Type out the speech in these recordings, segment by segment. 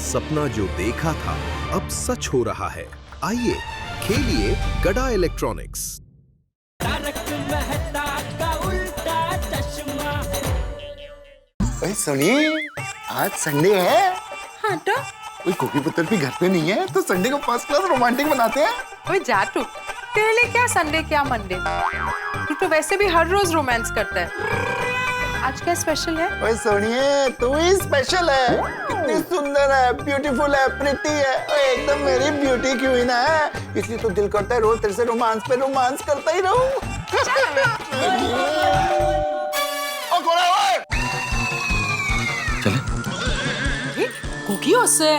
सपना जो देखा था अब सच हो रहा है। आइए खेलिए गड़ा इलेक्ट्रॉनिक्स। सुनिए, आज संडे है। हाँ तो कोई कोकी पुत्र भी घर पे नहीं है, तो संडे को फर्स्ट क्लास रोमांटिक बनाते हैं। ओए जा तू, तेरे लिए क्या संडे क्या मंडे। तू तो वैसे भी हर रोज रोमांस करता है। आज क्या स्पेशल है? ओए सुनिए, तू ही स्पेशल है। कितनी सुंदर है, ब्यूटीफुल है, प्रिटी है, ओए एकदम मेरी ब्यूटी क्वीन है। इसलिए तो दिल करता है रोज तेरे से रोमांस पे रोमांस करता ही रहूं। ओ कौन है ओए? कुकी उससे।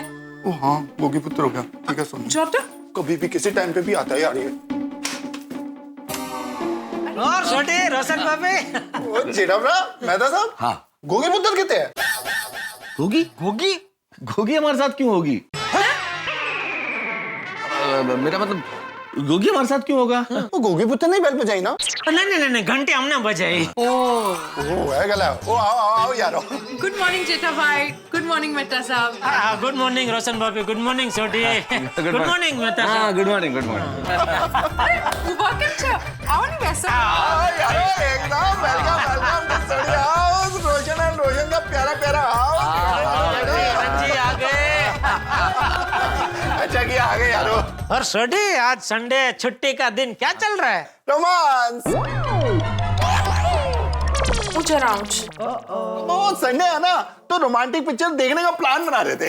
ओ हाँ, गोगी पुत्र हो गया। ठीक है सुन। छोटा कभी भी किसी टाइम पे भी आता है यार ये। और छोटे रोशन बाबे। ओ जेड़ा ब्रा, मेहता साहब। हाँ। गोगी पुत्र कितने हैं? गोगी गोगी गोगी हमारे साथ क्यों होगी? मेरा मतलब गोगी हमारे साथ क्यों होगा? वो गोगी पुत्र नहीं बेल बजाई ना? नहीं घंटे हमने बजाई। ओ है गला। ओ आओ यार। गुड मॉर्निंग जेठा भाई। गुड मॉर्निंग मेहता साहब। गुड मॉर्निंग रोशन बाबे। गुड मॉर्निंग छोटी। गुड मॉर्निंग मेहता साहब। हाँ गुड मॉर्निंग गुड मॉर्निंग। उबा के छ आओ नहीं वैसा। यार एकदम वेलकम सड़ी हाउस। रोशन एंड रोशन का प्यारा प्यारा हाउस। जी आ गए। अच्छा किया आ गए यारो। और छोटी आज संडे छुट्टी का दिन क्या चल रहा है? रोमांस। ऊंच अराउंड। वो संडे है ना, तो रोमांटिक पिक्चर देखने का प्लान बना रहे थे।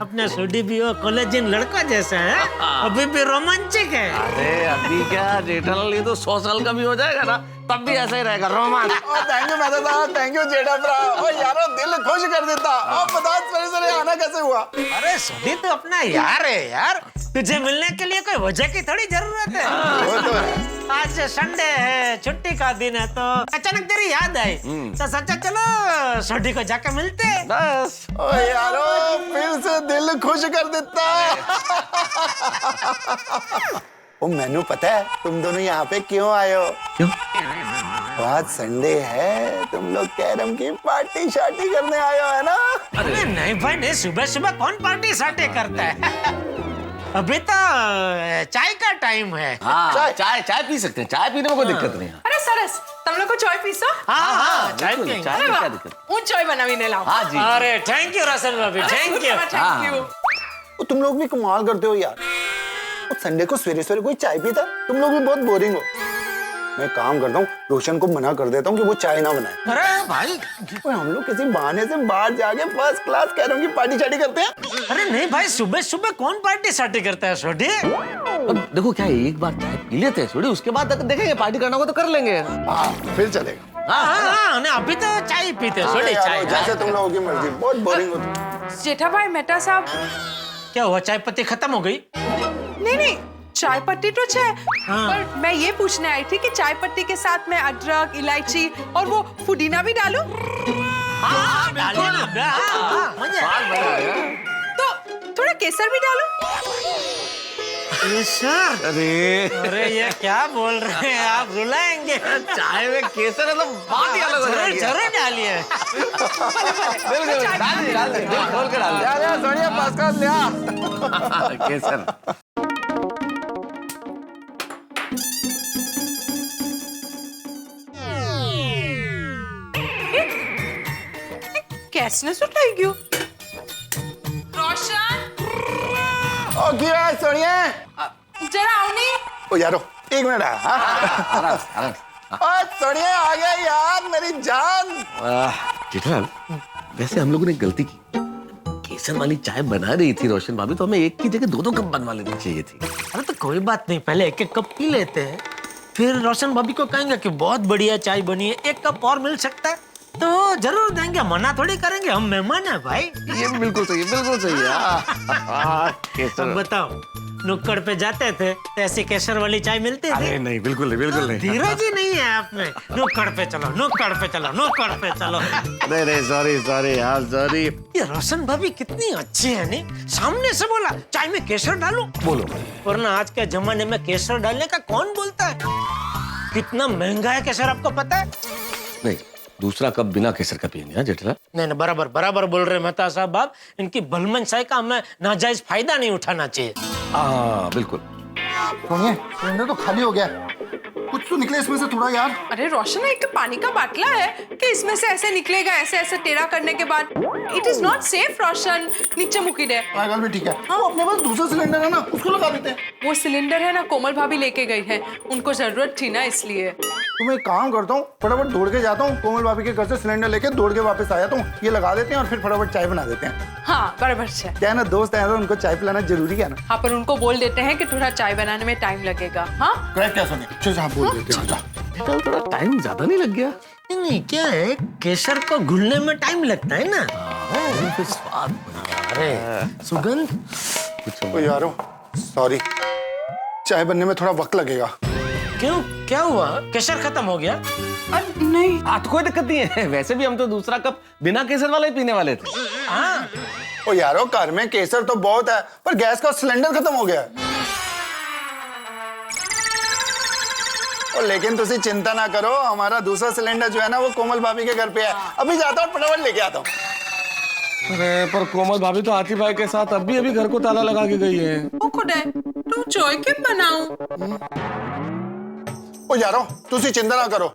अपने छोटी भी वो कॉलेजियन लड़का जैसा है, अभी भी रोमांचिक है। अरे अभी क्या जेठालाल, ये तो 100 साल का भी हो जाएगा ना, तब भी ऐसा ही रहेगा रोमांस। थैंक यू मेहता साहब, थैंक यू जेठा ब्रा। और यारो दिल खुश कर देता। अब बता सरे आना कैसे हुआ? अरे छोटी तो अपना यार है यार, तुझे मिलने के लिए कोई वजह की थोड़ी जरूरत है। वो तो है। आज संडे है, छुट्टी का दिन है, तो अचानक तेरी याद आई तो सोचा चलो छोटी को जाकर मिलते हैं। बस ओ यारो फिर से दिल खुश कर देता। ओ मैनू पता है तुम दोनों यहाँ पे क्यों आए हो? क्यों? आज संडे है, तुम लोग कैरम की पार्टी शार्टी करने आए हो है ना? अरे नहीं भाई नहीं, सुबह सुबह कौन पार्टी सार्टी करता है। अभी तो चाय का टाइम है। हाँ चाय पी सकते हैं, चाय पीने में कोई दिक्कत नहीं है। अरे सरस तुम लोग को चाय पीसो। हाँ चाय बिल्कुल, पियेंगे। चाय में क्या दिक्कत? ऊंच चाय बनावी ने लाओ। हाँ जी। अरे थैंक यू रोशन भाभी, थैंक यू। Thank you. ओ, तुम लोग भी कमाल करते हो यार। संडे को सवेरे सवेरे कोई चाय पीता? तुम लोग भी बहुत बोरिंग हो। मैं काम करता हूँ, रोशन को मना कर देता हूँ कि वो चाय ना बनाए। अरे भाई हम लोग किसी बहाने से बाहर जाके फर्स्ट क्लास कैरम की पार्टी शार्टी करते हैं। अरे नहीं भाई, सुबह सुबह कौन पार्टी सार्टी करता है छोटी। अब देखो क्या है, एक बार चाय पी लेते हैं थोड़ी, उसके बाद देखेंगे पार्टी करना होगा तो कर लेंगे। हाँ फिर चलेगा। हाँ नहीं, अभी तो चाय पीते हैं छोटी। यारो, चाय जैसे तुम लोगों की मर्जी। बहुत बोरिंग होती। जेठा भाई मेहता साहब। क्या हुआ, चाय पत्ती खत्म हो गई? नहीं चाय पत्ती तो है। पर मैं ये पूछने आई थी कि चाय पत्ती के साथ में अदरक, इलायची और वो पुदीना भी डालूं? हाँ डालिए ना। तो थोड़ा केसर भी डालूं? केसर? अरे ये क्या बोल रहे हैं आप, रुलाएंगे। चाय में केसर है तो बात ही अलग हो जाएगी। जरूर डालिए। बिल्कुल डाल दे, दिल खोल के डाल दे। यार सोनिया पास कर लिया। केसर। कैसने सुटाई क्यों? रोशन ओ क्या है सोनिया? जरा आओ नहीं। ओ यारो एक मिनट आ। आराम। ओ सोनिया आ गया यार मेरी जान। जेठालाल, वैसे हम लोगों ने गलती की। केसर वाली चाय बना रही थी रोशन भाभी, तो हमें एक की जगह 2 कप बनवा लेनी चाहिए थी। अरे तो कोई बात नहीं, पहले एक कप पी लेते हैं, फिर रोशन भाभी को कहेंगे कि बहुत बढ़िया चाय बनी है, 1 कप और मिल सकता है तो जरूर देंगे, मना थोड़ी करेंगे, हम मेहमान है भाई। ये बिल्कुल सही है, बिल्कुल सही है। केसर। अब बताओ, नुक्कड़ पे जाते थे तो ऐसी केसर वाली चाय मिलती थी? अरे नहीं, बिल्कुल नहीं। धीरज ही नहीं है आप में। नुक्कड़ पे चलो, नुक्कड़ पे चलो, नुक्कड़ पे चलो। नहीं सॉरी यार, सॉरी। ये रोशन भाभी कितनी अच्छी है नहीं, सामने से बोला चाय में केसर डालो। बोलो। वरना आज के जमाने में केसर डालने का कौन बोलता है? कितना महंगा है केसर, आपको पता है? नहीं, दूसरा कप बिना केसर का पियेंगे, हाँ जेठलाल? नहीं नहीं, बराबर बराबर बोल रहे मेहता साहब आप। इनकी भलमनसाई का हमें नाजायज फायदा नहीं उठाना चाहिए। हाँ बिल्कुल। सुनिए, सिलेंडर तो खाली हो गया, कुछ तो निकले इसमें से थोड़ा यार। अरे रोशन, एक पानी का बाटला है कि इसमें से ऐसे निकलेगा, ऐसे ऐसे टेढ़ा करने के बाद। इट इज नॉट सेफ रोशन, नीचे मुकी दे। पागल भी ठीक है। हाँ, अपने पास दूसरा सिलेंडर है ना, उसको लगा देते हैं। वो सिलेंडर है ना, कोमल भाभी लेके गई है, उनको जरूरत थी ना इसलिए। तो मैं एक काम करता हूँ, फटाफट दौड़ के जाता हूँ, कोमल भाभी के घर से सिलेंडर लेके दौड़ के वापस आ जाता हूँ। ये लगा देते हैं और फिर फटाफट चाय बना देते हैं। हाँ बराबर है। क्या है ना, दोस्त है तो उनको चाय पिलाना जरूरी है ना। हाँ, पर उनको बोल देते हैं कि थोड़ा चाय बनाने में टाइम लगेगा। हाँ करेक्ट क्या सुनिए, चलो आप बोल देते हैं। जेठलाल थोड़ा टाइम ज्यादा नहीं लग गया? नहीं नहीं, क्या है, केसर को घुलने में टाइम लगता है ना। फिर स्वाद बना। अरे सुगंध। ओ यारो, सॉरी, चाय बनने में थोड़ा वक्त लगेगा। क्यों, क्या हुआ? केसर खत्म हो गया? नहीं, हाँ तो कोई दिक्कत नहीं है, वैसे भी हम तो दूसरा कप बिना केसर वाला ही पीने वाले थे। हाँ ओ यारो, घर में केसर तो बहुत है, पर गैस का सिलेंडर खत्म हो गया है। ओ लेकिन तुसी चिंता ना करो, हमारा दूसरा सिलेंडर जो है ना, वो कोमल भाभी के घर पे है। अभी जाता हूँ, फटाफट लेके आता हूँ। अरे पर कोमल भाभी तो आतिफ भाई के साथ अभी अभी घर को ताला लगा के गई है। वो खुद है, तू चाय क्यों बनाऊं? ओ यारो, तुसी चिंता ना करो,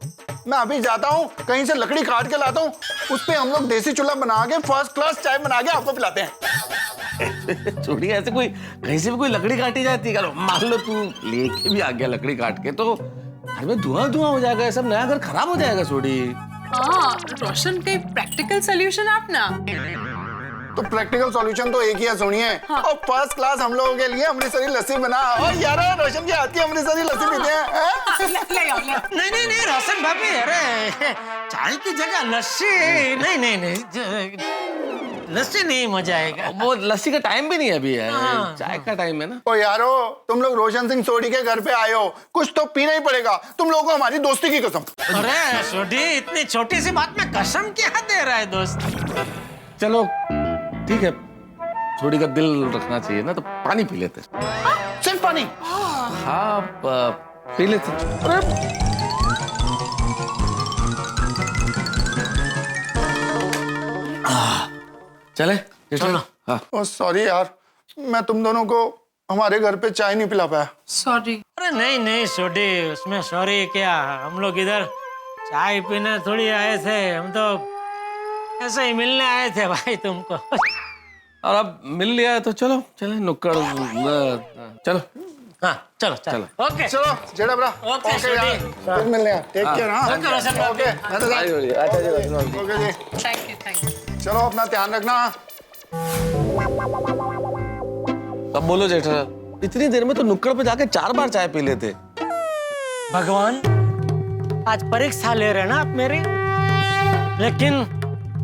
मैं अभी जाता हूँ, कहीं से लकड़ी काट के लाता हूँ, उस पे हम लोग देसी चूल्हा बना के फर्स्ट क्लास चाय बना के आपको पिलाते हैं। छोड़िए, ऐसे कोई कहीं से भी कोई लकड़ी काटी जाती है, मान लो तू लेके भी आ गया लकड़ी काट के, तो घर में धुआं धुआं हो जाएगा, सब नया घर खराब हो जाएगा। छोड़ी। हाँ रोशन, कई प्रैक्टिकल सॉल्यूशन आप ना। तो प्रैक्टिकल सॉल्यूशन तो एक ही है, सुनिए। हाँ। और फर्स्ट क्लास हम लोगों के लिए अमृतसरी लस्सी बना। और यार, रोशन की आती है अमृतसरी लस्सी पीते हैं। ले आओ, ले आओ। नहीं नहीं नहीं रोशन भाभी, अरे चाय की जगह लस्सी। नहीं नहीं नहीं, लस्सी नहीं, मजा आएगा। वो लस्सी का टाइम भी नहीं है अभी, है हाँ। चाय का टाइम है ना। ओ यारो, तुम लोग रोशन सिंह सोडी के घर पे आए हो, कुछ तो पीना ही पड़ेगा। तुम लोगों को हमारी दोस्ती की कसम। अरे सोडी, इतनी छोटी सी बात में कसम क्या दे रहा है दोस्त? चलो ठीक है, छोड़ी का दिल रखना चाहिए ना, तो पानी पी लेते। सिर्फ पानी? हाँ पी लेते। अरे चले चलो। हाँ। ओ सॉरी यार, मैं तुम दोनों को हमारे घर पे चाय नहीं पिला पाया। सॉरी। अरे नहीं नहीं सोडी, उसमें सॉरी क्या, हम लोग इधर चाय पीने थोड़ी आए थे, हम तो ऐसे ही मिलने आए थे भाई तुमको। और अब मिल लिया है तो चलो चले नुक्कड़। चलो हाँ चलो चलो, ओके चलो जेड़ा ब्रा। ओके, यार, फिर मिलने हैं। Take care. हाँ ओके रोशन भाभी। Okay ji, thank you, thank you. चलो अपना ध्यान रखना। अब बोलो जेठा, इतनी देर में तो नुक्कड़ पे जाके 4 बार चाय पी लेते। भगवान, आज परीक्षा ले रहे ना आप मेरी, लेकिन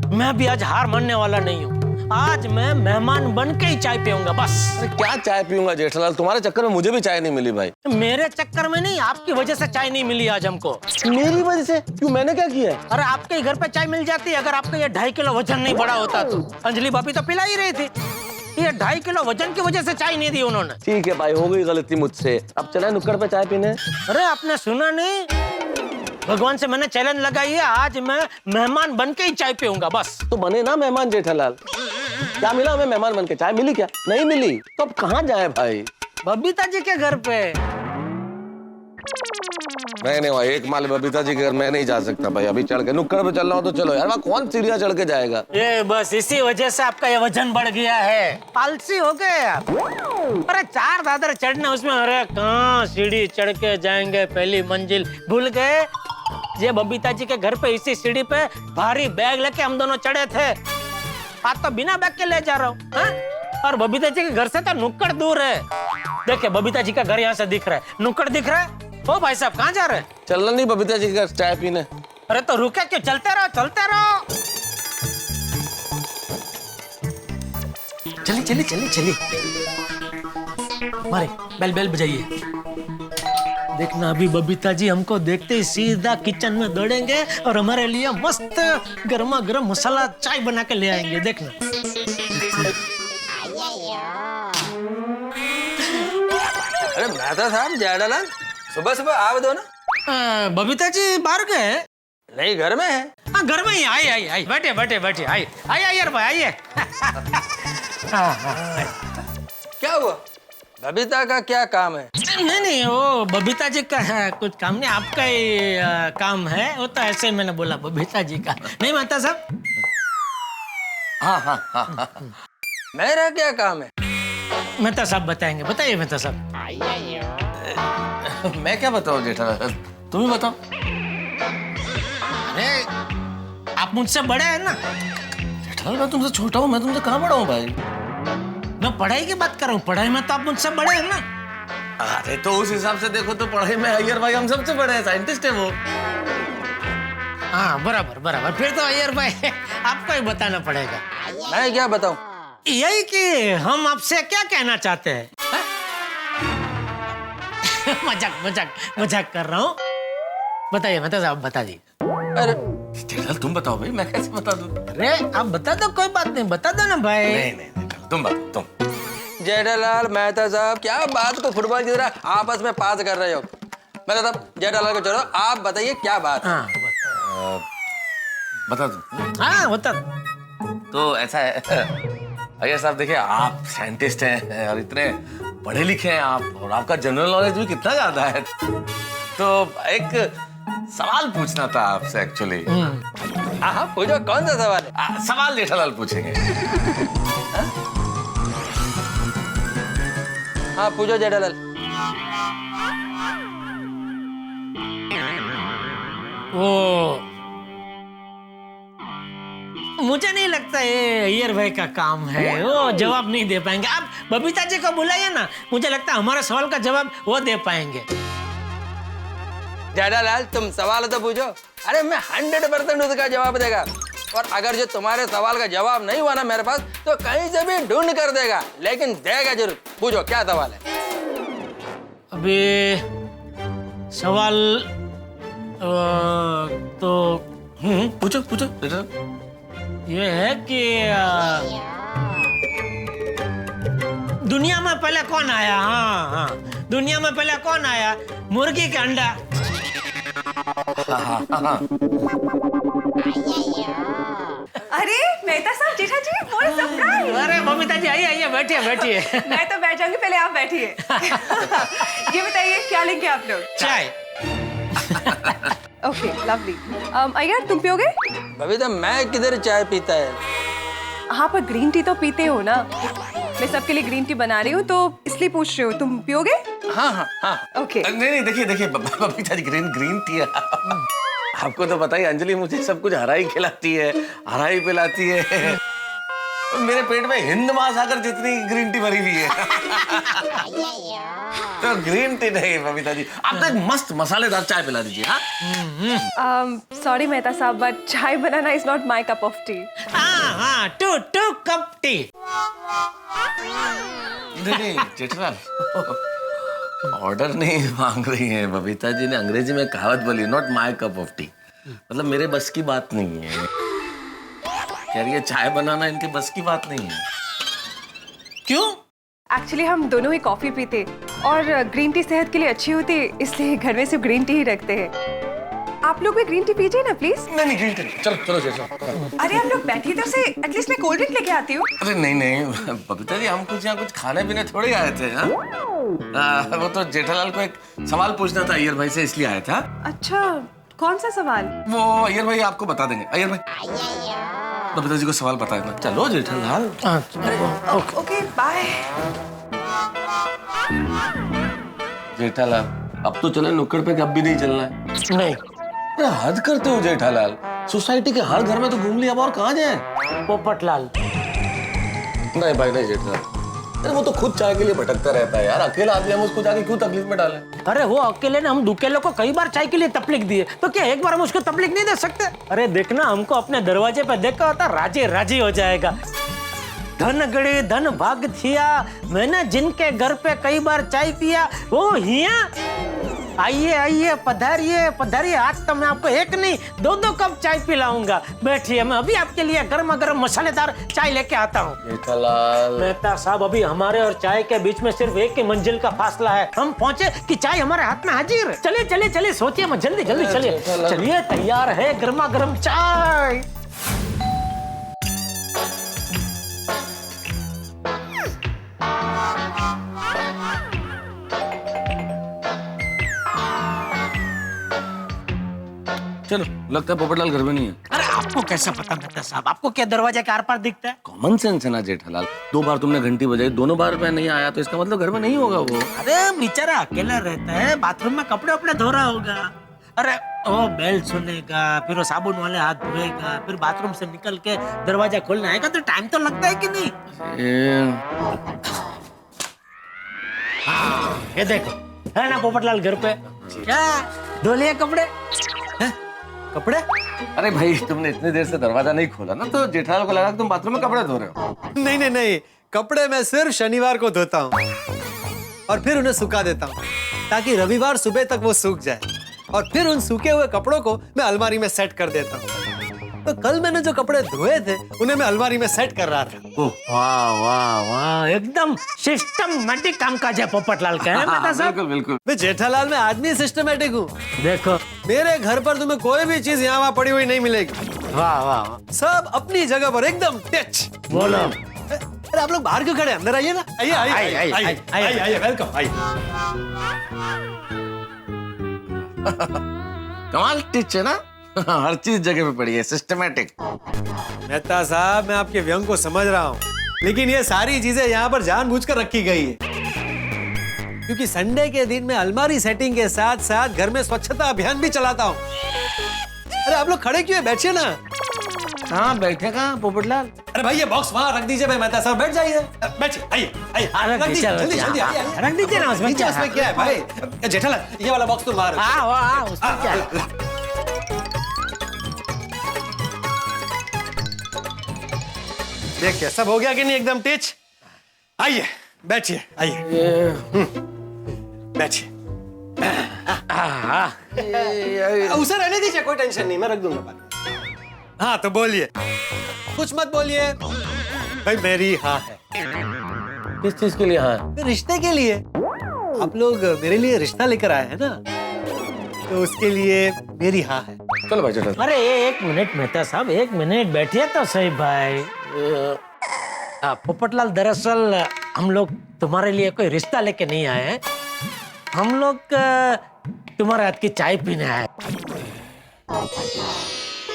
मैं भी आज हार मानने वाला नहीं हूँ। आज मैं मेहमान बन के ही चाय पीऊंगा बस। अरे क्या चाय पीऊंगा जेठालाल, तुम्हारे चक्कर में मुझे भी चाय नहीं मिली भाई। मेरे चक्कर में नहीं, आपकी वजह से चाय नहीं मिली आज हमको। मेरी वजह से? क्यों, मैंने क्या किया है? अरे आपके घर पे चाय मिल जाती, अगर आपका ये 2.5 किलो वजन नहीं बढ़ा होता तो। अंजलि भाभी तो पिला ही रही थी, ये 2.5 किलो वजन की वजह से चाय नहीं दी उन्होंने। ठीक है भाई, हो गई गलती मुझसे, अब चले नुक्कड़ पे चाय पीने। अरे आपने सुना नहीं, भगवान से मैंने चैलेंज लगाई है, आज मैं मेहमान बन के ही चाय पीऊंगा बस। तो बने ना मेहमान जेठालाल। क्या मिला हमें मेहमान बन के? चाय मिली क्या? नहीं मिली तो अब कहाँ जाए भाई? बबीता जी के घर पे। नहीं भाई, एक माले बबीता जी के घर मैं नहीं जा सकता भाई, अभी चढ़ के नुक्कड़ पे चल रहा हूँ तो चलो यार, वहाँ कौन सीढ़ियाँ चढ़ के जाएगा? ये बस इसी वजह से आपका ये वजन बढ़ गया है, आलसी हो गए आप। अरे 4 दादर चढ़ने उसमें, अरे कहाँ सीढ़ी चढ़ के जाएंगे, पहली मंजिल भूल गए। ये बबीता जी के घर पे इसी सीढ़ी पे भारी बैग लेके हम दोनों चढ़े थे, आज तो बिना बैग के ले जा रहा हूँ। और बबीता जी के घर से तो नुक्कड़ दूर है। देखिए बबीता जी का घर यहाँ से दिख रहा है, नुक्कड़ दिख रहा है। ओ भाई साहब, कहाँ जा रहे हैं? चलना नहीं बबीता जी के घर चाय पीने? अरे तो रुके क्यों, चलते रहो चलते रहो। चलिए चलिए चलिए चलिए, मारे बेल बेल बजाइए। देखना अभी बबीता जी हमको देखते ही सीधा किचन में दौड़ेंगे और हमारे लिए मस्त गर्मा गर्म मसाला चाय बना के ले आएंगे, देखना। अरे मेहता साहब, जेठालाल सुबह सुबह आ दो ना। बबीता जी बाहर गए? नहीं, घर में है। हाँ घर में ही आइए बैठे आइए यार भाई आइए। हाँ हाँ क्या हुआ? बबीता का क्या काम है? नहीं वो बबीता जी का है कुछ काम नहीं, आपका ही काम है। वो तो ऐसे मैंने बोला बबीता जी का नहीं मेहता साहब। हाँ। मेरा क्या काम है? मेहता साहब बताएंगे, बताइए मेहता साहब। मैं क्या बताऊँ जेठालाल, तुम ही बताओ। अरे आप मुझसे बड़े हैं ना। जेठालाल मैं तुमसे छोटा हूँ, मैं तुमसे कहाँ बड़ा हूँ भाई? मैं पढ़ाई की बात कर रहा हूँ, पढ़ाई में तो आप मुझसे बड़े हैं ना। अरे तो उस हिसाब से देखो तो पढ़ाई में अय्यर भाई हम सबसे बड़े हैं, साइंटिस्ट है वो। हाँ बराबर फिर तो अय्यर भाई आपको ही बताना पड़ेगा। मैं क्या बताऊं? यही कि हम आपसे क्या कहना चाहते हैं। मजाक कर रहा हूँ। बताइए मेहता साहब बता दी। अरे जेठालाल तुम बताओ भाई, मैं कैसे बता दूं? अरे आप बता दो, कोई बात नहीं, बता दो ना भाई। नहीं तुम बताओ तुम। जेठालाल मेहता साहब क्या बात को फुटबॉल की तरह आपस में पास कर रहे हो? मेहता साहब जेठालाल को छोड़ो, आप बताइए क्या बात है? हाँ बता दो। हाँ बता। तो ऐसा है अय्यर साहब, देखिए आप साइंटिस्ट हैं और इतने पढ़े लिखे हैं आप, और आपका जनरल नॉलेज भी कितना ज्यादा है, तो एक सवाल पूछना था आपसे एक्चुअली। हाँ पूछो, कौन सा सवाल है? सवाल जेठालाल पूछेंगे। हाँ पूछो जेठालाल। वो मुझे नहीं लगता ये अय्यर भाई का काम है, वो जवाब नहीं दे पाएंगे। आप बबीता जी को बुलाइए ना, मुझे लगता है हमारे सवाल का जवाब वो दे पाएंगे। जेठालाल तुम सवाल तो पूछो। अरे मैं 100% उसका जवाब देगा, और अगर जो तुम्हारे सवाल का जवाब नहीं हुआ ना मेरे पास, तो कहीं से भी ढूंढ कर देगा, लेकिन देगा जरूर। पूछो क्या सवाल है? अभी सवाल तो पूछो जेठालाल। ये है कि दुनिया में पहले कौन आया? हाँ दुनिया में पहले कौन आया? मुर्गी का अंडा। अरे मेहता साहब, जेठा जी, what a surprise! अरे बबीता जी आइए बैठिए। मैं तो बैठ जाऊंगी, पहले आप बैठिए। ये बताइए क्या लेंगे आप लोग? चाय। Okay lovely. अय्यर तुम पियोगे? बबीता मैं किधर चाय पीता है? हाँ पर ग्रीन टी तो पीते हो ना। मैं सबके लिए ग्रीन टी बना रही हूँ तो इसलिए पूछ रही हूँ, तुम पियोगे? हाँ। ओके। नहीं देखिए बबीता जी ग्रीन टी है। आपको तो पता ही, अंजलि मुझे सब कुछ हरा ही खिलाती है, हरा ही पिलाती है। मेरे पेट में हिंद महासागर जितनी ग्रीन टी भरी हुई है। तो ग्रीन टी नहीं बबीता जी, आप तो एक मस्त मसालेदार चाय पिला दीजिए। हाँ सॉरी मेहता साहब, बट चाय बनाना is not my cup of tea. हाँ टू कप टी। नहीं जेठालाल, ऑर्डर नहीं मांग रही है बबीता जी ने अंग्रेजी में कहावत बोली, not my cup of T, मतलब मेरे बस की बात नहीं है। कह रही है चाय बनाना इनके बस की बात नहीं है। क्यों? एक्चुअली हम दोनों ही कॉफी पीते और ग्रीन टी सेहत के लिए अच्छी होती है, इसलिए घर में सिर्फ ग्रीन टी ही रखते हैं। आप लोग भी ग्रीन टी पीजिए ना प्लीज। नहीं ग्रीन टी चलो जेठालाल। अरे आप लोग बैठिए तो से, एटलीस्ट मैं कोल्ड ड्रिंक लेके आती हूँ। अरे नहीं बबीता जी, हम कुछ यहाँ कुछ खाने पीने थोड़े आए थे। वो तो जेठालाल को एक सवाल पूछना था अय्यर भाई से, इसलिए आया था। अच्छा कौन सा सवाल? वो अय्यर भाई आपको बता देंगे। अय्यर भाई बबीता जी को सवाल बता देना। चलो जेठालाल। Okay bye. जेठालाल अब तो चले नुक्कड़ पे, अब भी नहीं चलना है? नहीं। अरे हद करते हो जेठालाल, सोसाइटी के हर घर में तो घूम लिया, अब और कहाँ जाए? पोपटलाल। नहीं भाई नहीं जेठालाल, अरे वो तो खुद चाय के लिए भटकता रहता है यार, अकेला आदमी, हम उसको जाके क्यों तकलीफ में डालें? अरे वो अकेले ने हम दुकेले को कई बार चाय के लिए तकलीफ दी है, तो क्या एक बार हम उसको तकलीफ नहीं दे सकते? अरे देखना, हमको अपने दरवाजे पे देखा होता राजी हो जाएगा। धन गड़े धन भाग थिया, मैंने जिनके घर पे कई बार चाय पिया वो हिया। आइए आइए, पधारिए पधारिए। आज तो मैं आपको एक नहीं दो कप चाय पिलाऊंगा। बैठिए, मैं अभी आपके लिए गर्मा गर्म मसालेदार चाय लेके आता हूँ। जेठालाल, मेहता साहब, अभी हमारे और चाय के बीच में सिर्फ एक ही मंजिल का फासला है। हम पहुँचे कि चाय हमारे हाथ में हाजिर। चलिए चलिए चलिए, सोचिए मत, जल्दी जल्दी चलिए चलिए। तैयार है गर्मा गर्म चाय। चलो, लगता है पोपटलाल घर में नहीं है। अरे आपको कैसा पता मेहता साहब? आपको क्या दरवाजे के आर पार दिखता है? कॉमन सेंस है ना जेठालाल। 2 बार तुमने घंटी बजाई, दोनों बार मैं नहीं आया, तो इसका मतलब घर में नहीं होगा वो। अरे बेचारा अकेला रहता है, बाथरूम में कपड़े वपड़े धो रहा होगा। अरे वो बेल सुनेगा, फिर वो साबुन वाले हाथ धोएगा, फिर बाथरूम से निकल के दरवाजा खोलने आएगा, तो टाइम तो लगता है कि नहीं? ये देखो, है ना पोपटलाल घर पे? क्या धो लिए कपड़े? कपड़े? अरे भाई, तुमने इतनी देर से दरवाजा नहीं खोला ना, तो जेठालाल को लगा कि तुम बाथरूम में कपड़े धो रहे हो। नहीं नहीं नहीं, कपड़े मैं सिर्फ शनिवार को धोता हूँ और फिर उन्हें सुखा देता हूँ, ताकि रविवार सुबह तक वो सूख जाए, और फिर उन सूखे हुए कपड़ों को मैं अलमारी में सेट कर देता हूँ। तो कल मैंने जो कपड़े धोए थे उन्हें मैं अलमारी में सेट कर रहा था। वाह वाह वाह, एकदम सिस्टमैटिक काम काज है पोपटलाल का, है मेहता साहब? बिल्कुल बिल्कुल। मैं जेठालाल में आदमी सिस्टमेटिक हूँ। देखो, मेरे घर पर तुम्हें कोई भी चीज यहाँ वहाँ पड़ी हुई नहीं मिलेगी। वाह वाह, सब अपनी जगह पर एकदम टच। बोलो। अरे आप लोग बाहर क्यों खड़े? अंदर आइए ना। आइए आइए आइए आइए आइए आइए, वेलकम, आइए। कमाल टिच है ना। हर चीज जगह पे पड़ी है, सिस्टमैटिक। मेहता साहब, मैं आपके व्यंग को समझ रहा हूँ, लेकिन ये सारी चीजें यहाँ पर जानबूझकर रखी गई है, क्योंकि संडे के दिन मैं अलमारी सेटिंग के साथ साथ घर में स्वच्छता अभियान भी चलाता हूँ। अरे आप लोग खड़े क्यों हैं? बैठिए ना। हाँ, बैठेगा पोपटलाल। अरे भाई, ये बॉक्स वहाँ रख दीजिए भाई। मेहता साहब बैठ जाइए, बैठिए, आइए आइए, रख दीजिए, जल्दी जल्दी आइए, आइए। रख दीजिए ना, उसमें क्या उसमें क्या है भाई? जेठालाल, ये वाला बॉक्स तुम बाहर रखो। हाँ वाह, उसमें क्या है? देखिए, सब हो गया कि नहीं? एकदम टिच। आइए बैठिए, आइए बैठिए। उसे रहने दीजिए, कोई टेंशन नहीं, मैं रख दूंगा पानी। हाँ तो बोलिए, कुछ मत बोलिए भाई। मेरी हाँ है। किस चीज के लिए? हाँ, रिश्ते के लिए। आप लोग मेरे लिए रिश्ता लेकर आए हैं ना, तो उसके लिए मेरी हाँ है। चलो भाई जेठालाल। अरे एक मिनट मेहता साहब, एक मिनट बैठिए तो सही भाई। पोपटलाल, दरअसल हम लोग तुम्हारे लिए कोई रिश्ता लेके नहीं आए हैं, हम लोग तुम्हारे हाथ की चाय पीने आए।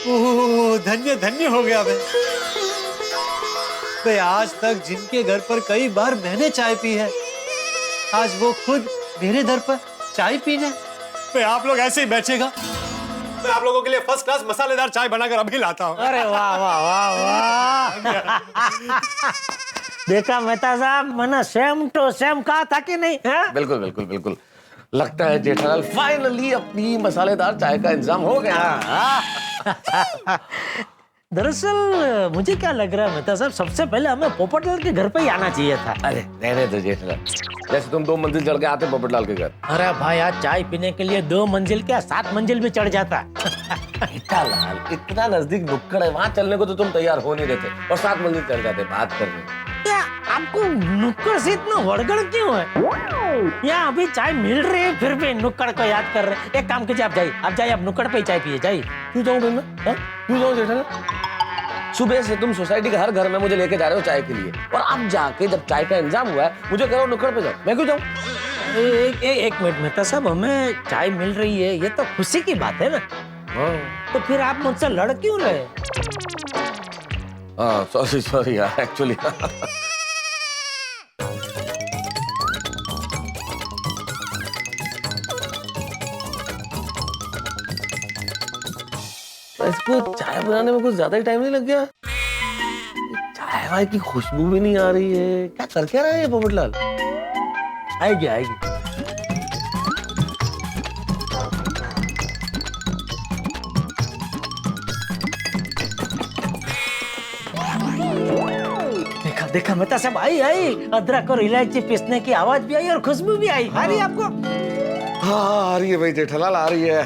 ओह, धन्य धन्य हो गया मैं आज तक जिनके घर पर कई बार मैंने चाय पी है, आज वो खुद मेरे दर पर चाय पीने। मैं आप लोग ऐसे ही बैठेगा, मैं आप लोगों के लिए फर्स्ट क्लास मसालेदार चाय बनाकर अभी लाता हूँ। अरे वाह वाह वाह वाह। देखा मेहता साहब, मैंने सेम टू सेम कहा था कि नहीं? है? बिल्कुल बिल्कुल बिल्कुल। लगता है जेठालाल फाइनली अपनी मसालेदार चाय का इंतजाम हो गया। दरअसल मुझे क्या लग रहा है मेहता साहब, सबसे पहले हमें पोपटलाल के घर पे ही आना चाहिए था। अरे रहने दो जेठालाल, जैसे तुम 2 मंजिल चढ़ के आते पोपटलाल के घर। अरे भाई, आज चाय पीने के लिए 2 मंजिल क्या 7 मंजिल भी चढ़ जाता। जेठालाल, इतना नजदीक नुक्कड़ है, वहाँ चलने को तो तुम तैयार हो नहीं रहते, और 7 मंजिल चढ़ जाते बात करने। क्या आपको नुक्कड़ से इतना वड़गड़ क्यों है? यहाँ अभी चाय मिल रही है, फिर भी नुक्कड़ को याद कर रहे हैं। एक काम कीजिए, आप जाइए, आप नुक्कड़ पे ही चाय पिए, जाइए। क्यों जाऊँ मैं? क्यों जाऊँ जेठालाल? सुबह से तुम सोसाइटी के हर घर में मुझे लेके जा रहे हो चाय के लिए, और अब जाके जब चाय का इंतजाम हुआ है मुझे कह रहे हो नुक्कड़ पे जाओ। मैं क्यों जाऊँ? एक मिनट मेहता साहब, हमें चाय मिल रही है, ये तो खुशी की बात है ना। तो फिर आप मुझसे लड़ क्यों रहे? हाँ, सॉरी यार, एक्चुअली इसको चाय बनाने में कुछ ज्यादा ही टाइम नहीं लग गया? चाय वाय की खुशबू भी नहीं आ रही है, क्या कर क्या रहा है ये पोपटलाल? आएगी आएगी। देखा देखा मेहता साहब, आई अदरक और इलायची पीसने की आवाज भी आई और खुशबू भी आई। आ रही आपको? हाँ आ रही है भाई जेठालाल, आ रही है।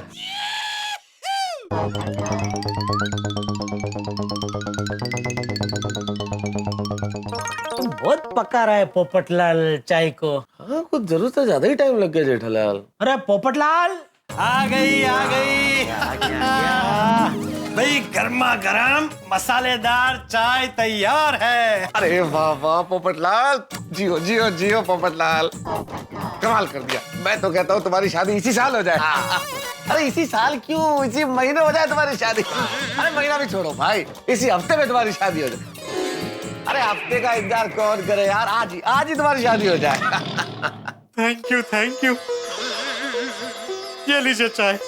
बहुत पका रहा है पोपटलाल चाय को। हाँ कुछ जरूरत से ज्यादा ही टाइम लग गया जेठालाल। अरे पोपटलाल आ गई आ गई। भाई गर्मा गर्म मसालेदार चाय तैयार है। अरे वाह वाह पोपटलाल, जियो जियो जियो पोपटलाल, कमाल कर दिया। मैं तो कहता हूँ तुम्हारी शादी इसी साल हो जाए। अरे इसी साल क्यों, इसी महीने हो जाए तुम्हारी शादी। अरे महीना भी छोड़ो भाई, इसी हफ्ते में तुम्हारी शादी हो जाए। अरे हफ्ते का इंतजार कौन करे यार, आज ही तुम्हारी शादी हो जाए। Thank you. ये लीजिए चाय।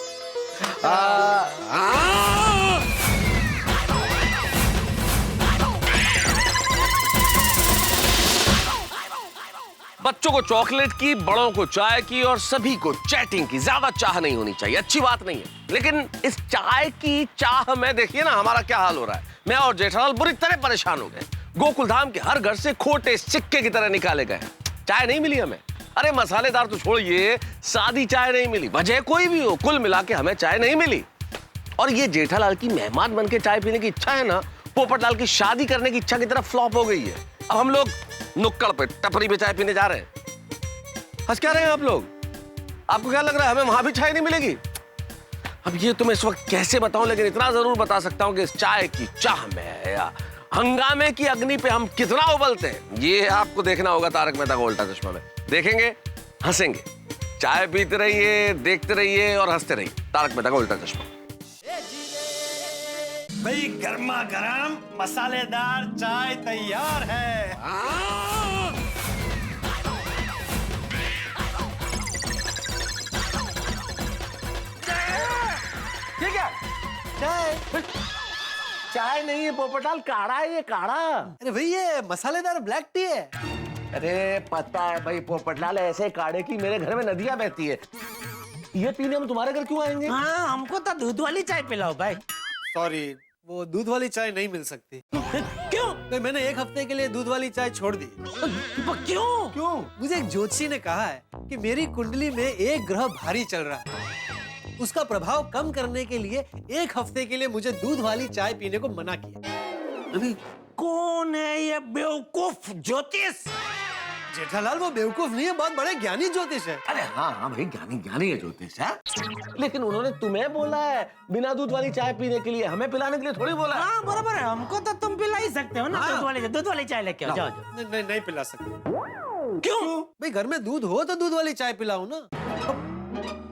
बच्चों को चॉकलेट की, बड़ों को चाय की और सभी को चैटिंग की ज्यादा चाह नहीं होनी चाहिए, अच्छी बात नहीं है। लेकिन इस चाय की चाह में देखिए ना हमारा क्या हाल हो रहा है। मैं और जेठालाल बुरी तरह परेशान हो गए। गोकुलधाम के हर घर से खोटे सिक्के की तरह निकाले गए, चाय नहीं मिली हमें। अरे मसालेदार तो छोड़िए, सादी चाय नहीं मिली, वजह कोई भी हो, कुल मिला के हमें चाय नहीं मिली। और ये जेठालाल की मेहमान बन के चाय पीने की इच्छा है ना, पोपटलाल की शादी करने की इच्छा की तरफ फ्लॉप हो गई है। अब हम लोग नुक्कड़ पे टपरी पे चाय पीने जा रहे हैं। हंस क्या रहे हैं आप लोग? आपको क्या लग रहा है हमें वहां भी चाय नहीं मिलेगी? अब ये तुम्हें इस वक्त कैसे बताऊं, लेकिन इतना जरूर बता सकता हूं कि इस चाय की चाह में या हंगामे की अग्नि पे हम कितना उबलते हैं, ये आपको देखना होगा तारक मेहता का उल्टा चश्मा में। देखेंगे, हंसेंगे, चाय पीते रहिए, देखते रहिए और हंसते रहिए। तारक मेहता का उल्टा चश्मा। भाई गर्मा गर्म मसालेदार चाय तैयार है। ये क्या? चाय नहीं है पोपटलाल, काढ़ा है ये, काढ़ा। अरे भाई ये मसालेदार ब्लैक टी है। अरे पता है भाई पोपटलाल, ऐसे काढ़े की मेरे घर में नदियां बहती है। ये पीने हम तुम्हारे घर क्यों आएंगे? हाँ हमको तो दूध वाली चाय पिलाओ भाई। सॉरी, वो दूध वाली चाय नहीं मिल सकती। क्यों? तो मैंने एक हफ्ते के लिए दूध वाली चाय छोड़ दी। क्यों? मुझे एक ज्योतिषी ने कहा है कि मेरी कुंडली में एक ग्रह भारी चल रहा है, उसका प्रभाव कम करने के लिए एक हफ्ते के लिए मुझे दूध वाली चाय पीने को मना किया। कौन है ये बेवकूफ ज्योतिष? जेठालाल वो बेवकूफ नहीं है, बहुत बड़े ज्ञानी ज्योतिष है। अरे हाँ हाँ भाई, ज्ञानी है ज्योतिष है, लेकिन उन्होंने तुम्हें बोला है बिना दूध वाली चाय पीने के लिए, हमें पिलाने के लिए थोड़ी बोला है। हाँ बराबर है, हमको तो तुम पिला ही सकते हो ना। दूध वाली चाय लेके आओ, जाओ। नहीं पिला सकते। क्यों? भाई घर में दूध हो तो दूध वाली चाय पिलाओ ना।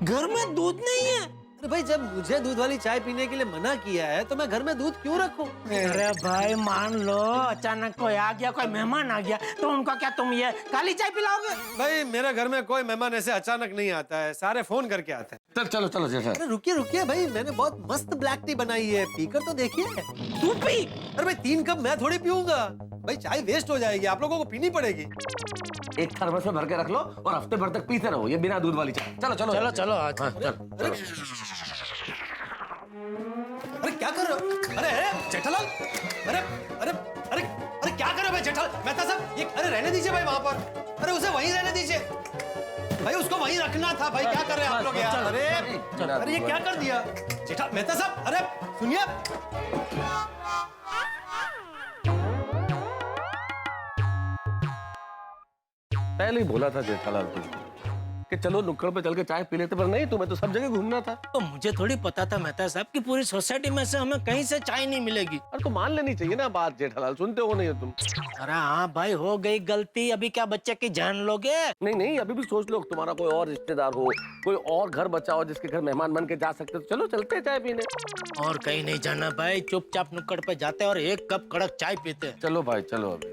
घर में दूध नहीं है? अरे भाई जब मुझे दूध वाली चाय पीने के लिए मना किया है तो मैं घर में दूध क्यों रखूं? अरे भाई मान लो अचानक कोई आ गया, कोई मेहमान आ गया, तो उनका क्या तुम ये काली चाय पिलाओगे? भाई मेरे घर में कोई मेहमान ऐसे अचानक नहीं आता है, सारे फोन करके आते हैं। चलो जेठा। अरे रुकिए भाई, मैंने बहुत मस्त ब्लैक टी बनाई है, पीकर तो देखिए। तू पी। अरे भाई 3 कप मैं थोड़ी पीऊंगा, भाई चाय वेस्ट हो जाएगी, आप लोगों को पीनी पड़ेगी। एक थर्मस में भर के रख लो और हफ्ते भर तक पीते रहो ये बिना दूध वाली चाय। चलो आज। हाँ, चलो। अरे क्या कर रहे हो? अरे जेठालाल, अरे क्या कर रहे हो भाई जेठालाल? मेहता साहब, ये अरे रहने दीजिए भाई वहां पर। अरे उसे वहीं रहने दीजिए भाई, उसको वहीं रखना था भाई। क्या कर रहे हैं आप लोग यार? अरे ये क्या कर दिया जेठा? मेहता साहब अरे सुनिए। पहले ही बोला था जेठालाल तुझको कि चलो नुक्कड़ पे चल के चाय पी लेते, पर नहीं, तुम्हें तो सब जगह घूमना था। तो मुझे थोड़ी पता था मेहता साहब कि पूरी सोसाइटी में से हमें कहीं से चाय नहीं मिलेगी। अरे तो मान लेनी चाहिए ना बात जेठालाल, सुनते हो नहीं हो तुम? अरे हाँ भाई, हो गई गलती, अभी क्या बच्चे की जान लोगे? नहीं, अभी भी सोच लो, तुम्हारा कोई और रिश्तेदार हो, कोई और घर बचा हो जिसके घर मेहमान बन के जा सकते, तो चलो चलते चाय पीने। और कहीं नहीं जाना भाई, चुपचाप नुक्कड़ पे जाते और एक कप कड़क चाय पीते। चलो भाई चलो। अभी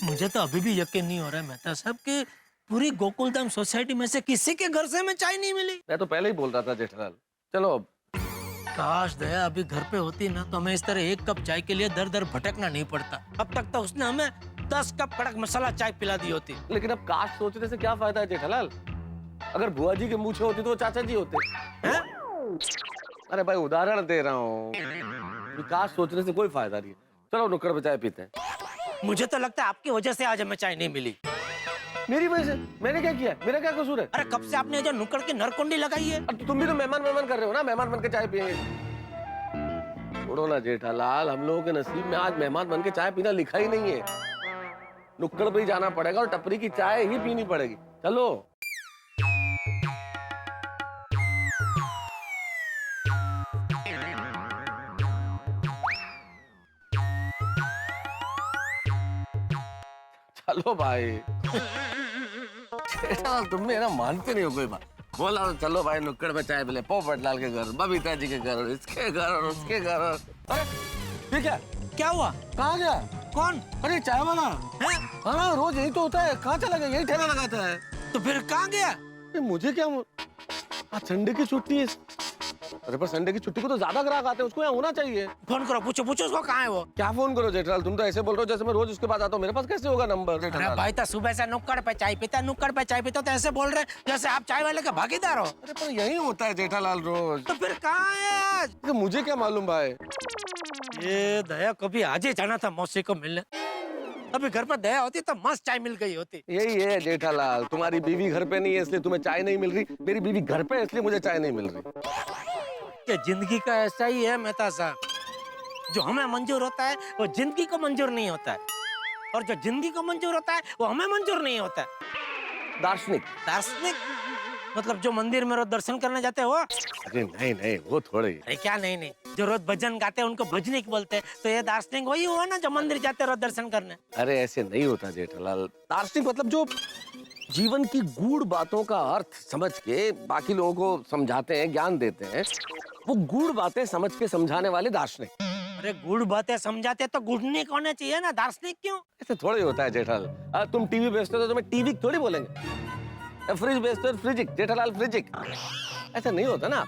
मुझे तो अभी भी यकीन नहीं हो रहा है मेहता साहब कि पूरी गोकुलधाम सोसाइटी में से किसी के घर से हमें चाय नहीं मिली। मैं तो पहले ही बोल रहा था जेठालाल, चलो अब। काश दया अभी घर पे होती ना तो हमें इस तरह एक कप चाय के लिए दर दर भटकना नहीं पड़ता। अब तक तो उसने हमें 10 कप कड़क मसाला चाय पिला दी होती। लेकिन अब काश सोचने से क्या फायदा है जेठालाल? अगर बुआ जी के मूछे होती तो वो चाचा जी होते हैं। अरे भाई उदाहरण दे रहा हूँ, काश सोचने से कोई फायदा नहीं है। चलो नुक्कड़ पे चाय पीते हैं। मुझे तो लगता है आपकी वजह से आज हमें चाय नहीं मिली। मेरी वजह से? मैंने क्या किया? मेरा क्या कसूर है? अरे कब से आपने जो नुक्कड़ की नरकुंडी लगाई है? अब तुम भी तो मेहमान मेहमान कर रहे हो ना, मेहमान बन के चाय पिएंगे। छोड़ो ना जेठालाल, हम लोगों के नसीब में आज मेहमान बन के चाय पीना लिखा ही नहीं है। नुक्कड़ पे ही जाना पड़ेगा और टपरी की चाय ही पीनी पड़ेगी। चलो। चलो भाई। जेठालाल तुम भी है ना, मानते नहीं हो कोई बात। बोला तो चलो भाई नुक्कड़ पे चाय पिले, पोपट लाल के घर, बबीता जी के घर, इसके घर और उसके घर। अरे ये क्या हुआ? कहाँ गया? कौन? अरे चाय वाला है? हाँ रोज यही तो होता है, कहाँ चला गया? यही ठेला लगाता है। तो फिर कहाँ गया? मुझे क्या, आज संडे की छुट्टी है। अरे पर संडे की छुट्टी को तो ज्यादा ग्राहक आते हैं, उसको यहाँ होना चाहिए। फोन करो, पूछो उसको कहाँ है वो। क्या फोन करो जेठालाल, तुम तो ऐसे बोल रहे हो जैसे मैं रोज उसके पास आता हूँ। मेरे पास कैसे होगा नंबर? अरे भाई तो सुबह से नुक्कड़ पे चाय पीता, नुक्कड़ पे चाय पीता, तो ऐसे बोल रहे जैसे आप चाय वाले का भागीदार हो। अरे पर यही होता है जेठालाल रोज। तो फिर कहाँ है आज? तो मुझे क्या मालूम भाई। ये दया को भी आज ही जाना था मौसी को मिलने। अभी घर पर दया होती तो मस्त चाय मिल गई होती। यही है जेठालाल, तुम्हारी बीवी घर पे नहीं है इसलिए तुम्हें चाय नहीं मिल रही, मेरी बीवी घर पे है इसलिए मुझे चाय नहीं मिल रही। ये जिंदगी का ऐसा ही है मेहता साहब, जो हमें मंजूर होता है वो जिंदगी को मंजूर नहीं होता है, और जो जिंदगी को मंजूर होता है वो हमें मंजूर नहीं होता है। दार्शनिक? दार्शनिक मतलब जो मंदिर में रोज दर्शन करने जाते हो? अरे नहीं वो थोड़े। अरे क्या नहीं, जो रोज भजन गाते हैं उनको भजनिक बोलते हैं। तो ये दार्शनिक वही हुआ ना जो मंदिर जाते रोज दर्शन करने। अरे ऐसे नहीं होता जेठालाल। दार्शनिक मतलब जो जीवन की गूढ़ बातों का अर्थ समझ के बाकी लोगों को समझाते हैं, ज्ञान देते हैं, वो गूढ़ बातें समझ के समझाने वाले दार्शनिक। अरे गूढ़ बातें समझाते तो गूढ़निक होने चाहिए ना, दार्शनिक क्यों? ऐसे थोड़े होता है जेठालाल। तुम टीवी बेचते हो तो तुम्हें टीवी थोड़ी बोलेंगे। फ्रिज बेचते हो फ्रिजिक, जेठालाल फ्रिजिक। ऐसा नहीं होता ना,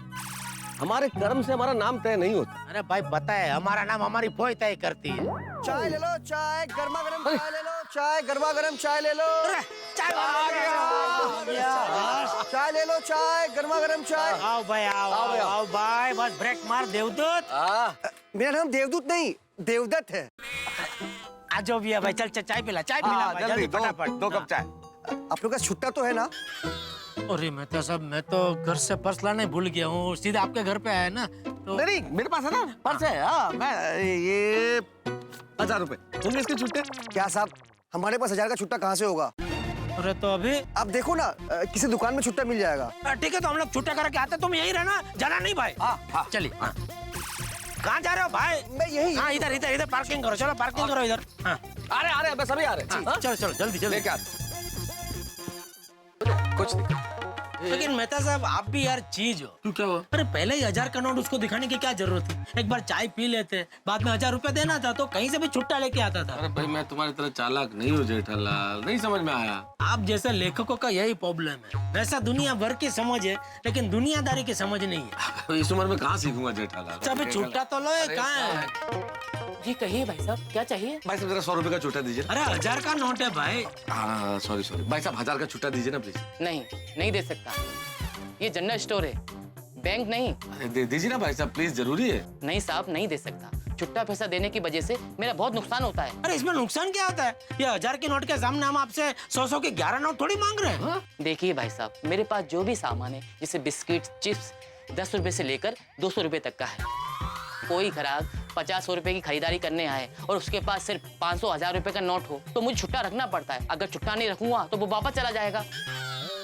हमारे कर्म से हमारा नाम तय नहीं होता। अरे भाई बताए, हमारा नाम हमारी फोई तय करती है। चाय ले लो, चाय गर्मा गर्म चाय ले लो, चाय गर्मा गर्म चाय ले लो। चाय चाय ले लो, चाय गर्मा गर्म चाय। आओ भाई, आओ भाई, बस ब्रेक मार देवदूत। मेरा नाम देवदूत नहीं, देवदत्त है। आज जो भी है भाई, चल चाय पिला भाई, जल्दी फटाफट। 2 कप चाय। आप लोग का छुट्टा तो है ना? अरे मैं तो घर से पर्स लाने भूल गया हूँ, सीधा आपके घर पे आया ना तो। नहीं मेरे पास है ना पर्स है। हाँ मैं ये 1000 रुपए होंगे इसके छुट्टे। क्या साहब, हमारे पास 1000 का छुट्टा कहाँ से होगा? अरे तो अभी आप देखो ना, किसी दुकान में छुट्टा मिल जाएगा। ठीक है, तो हम लोग छुट्टा करके आते, तुम यही रहना, जाना नहीं भाई। हाँ चलिए। कहाँ जा रहे हो भाई? मैं यही। हाँ इधर पार्किंग करो, चलो पार्किंग करो इधर। हाँ अरे बस अभी आ रहे हैं। चलो जल्दी लेके आते। कुछ नहीं। लेकिन मेहता साहब आप भी यार चीज हो। तू क्या हुआ? अरे पहले ही 1000 का नोट उसको दिखाने की क्या जरूरत थी? एक बार चाय पी लेते, बाद में 1000 रुपए देना था तो कहीं से भी छुट्टा लेके आता था। अरे भाई मैं तुम्हारी तरह चालाक नहीं हूँ जेठालाल, नहीं समझ में आया। आप जैसे लेखकों का यही प्रॉब्लम है। वैसा दुनिया भर की समझ है लेकिन दुनियादारी की समझ नहीं है। इस उम्र में कहाँ सीखूंगा जेठालाल? सब छुट्टा तो लो, कहाँ है? जी कहिए भाई साहब, क्या चाहिए? भाई साहब जरा 100 रुपए का छुट्टा दीजिए। अरे 1000 का नोट है भाई। हाँ सॉरी भाई साहब 1000 का छुट्टा दीजिए ना प्लीज। नहीं दे सकता, ये जनरल स्टोर है, बैंक नहीं। अरे दे दीजिए ना भाई साहब प्लीज, जरूरी है। नहीं साहब, नहीं दे सकता। छुट्टा पैसा देने की वजह से मेरा बहुत नुकसान होता है। अरे इसमें नुकसान क्या होता है? ये 1000 के नोट के सामने हम आपसे 100 के 11 नोट थोड़ी मांग रहे हैं। देखिए भाई साहब, मेरे पास जो भी सामान है जैसे बिस्किट, चिप्स, 10 रुपए से लेकर 200 रुपए तक का है। कोई ग्राहक 50 रुपए की खरीदारी करने आए और उसके पास सिर्फ 500, 1000 रुपए का नोट हो तो मुझे छुट्टा रखना पड़ता है। अगर छुट्टा नहीं रखूंगा तो वो वापस चला जाएगा,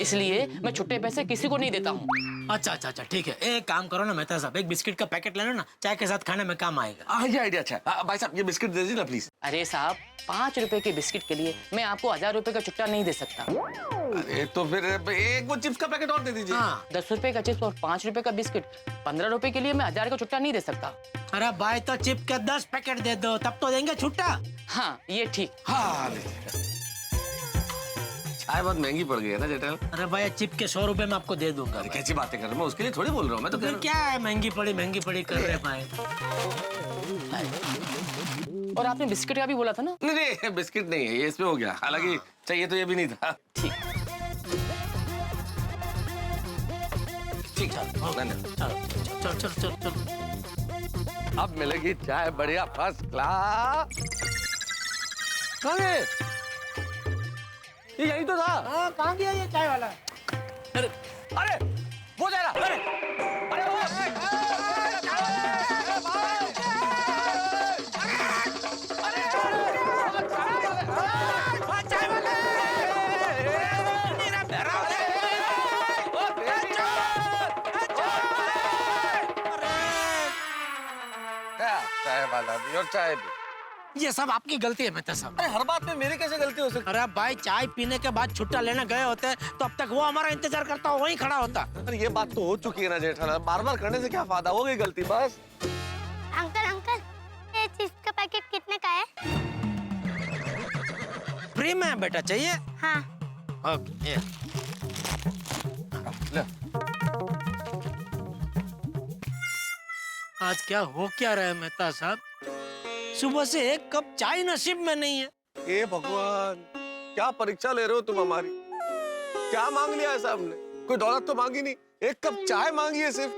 इसलिए मैं छुट्टे पैसे किसी को नहीं देता हूँ। अच्छा ठीक है, एक काम करो ना मेहता साहब, एक बिस्किट का पैकेट ले लो ना, चाय के साथ खाने में काम आएगा। ये आइडिया अच्छा है। भाई साहब ये बिस्किट दे दीजिए ना प्लीज। अरे साहब, 5 रुपए के बिस्किट के लिए मैं आपको 1000 रुपए का छुट्टा नहीं दे सकता। अरे तो फिर एक वो चिप्स का पैकेट और दे दीजिए। 10 रुपए का चिप्स और 5 रुपए का बिस्किट, 15 रुपए के लिए मैं 1000 का छुट्टा नहीं दे सकता। अरे भाई तो चिप के 10 पैकेट दे दो, तब तो देंगे छुट्टा। हाँ ये ठीक। हाँ चाय बहुत महंगी पड़ गई है ना जेठा। अरे भाई चिप के 100 रुपए में आपको दे दूंगा। कैसी बातें कर रहा हूँ, मैं उसके लिए थोड़ी बोल रहा हूँ। मैं तो फिर क्या है, महंगी पड़ी कर रहे भाई। और आपने बिस्किट का भी बोला था ना? नहीं बिस्किट नहीं है ये, इसमें हो गया। हालांकि चाहिए तो ये भी नहीं था। ठीक ठीक चल। अब मिलेगी चाय बढ़िया फर्स्ट क्लास। ये यही तो था। हाँ, कहाँ गया ये चाय वाला? अरे वो जा रहा। अरे वो चाय वाला भी और चाय भी। ये सब आपकी गलती है मेहता साहब। अरे हर बात में मेरी कैसे गलती हो सकती? अरे भाई, चाय पीने के बाद छुट्टा लेने गए होते तो अब तक वो हमारा इंतजार करता, वहीं खड़ा होता। अरे ये बात तो हो चुकी है ना जेठालाल, बार बार करने से क्या फायदा, हो गई गलती बस। अंकल अंकल, ये चिप्स का पैकेट कितने का है? फ्री में है बेटा, चाहिए? हाँ। ओके। ले। आज क्या हो क्या रहा है मेहता साहब? सुबह से एक कप चाय नसीब में नहीं है। हे भगवान, क्या परीक्षा ले रहे हो तुम हमारी? क्या मांग लिया है साहब ने? कोई दौलत तो मांगी नहीं, एक कप चाय मांगी है सिर्फ।